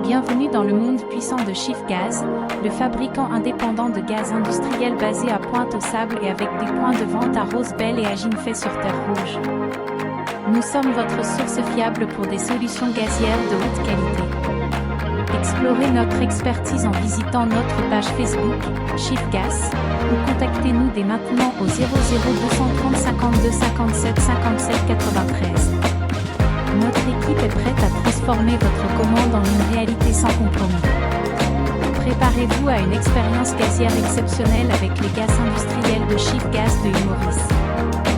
Bienvenue dans le monde puissant de Shiftgaz, le fabricant indépendant de gaz industriel basé à Pointe-aux-Sables et avec des points de vente à Rosebel et à Ginfey sur Terre Rouge. Nous sommes votre source fiable pour des solutions gazières de haute qualité. Explorez notre expertise en visitant notre page Facebook, Shiftgaz, ou contactez-nous dès maintenant au 00 230 52 57 57 93. Notre équipe est prête à transformer votre commande en une réalité sans compromis. Préparez-vous à une expérience gazière exceptionnelle avec les gaz industriels de Shiftgaz de Maurice.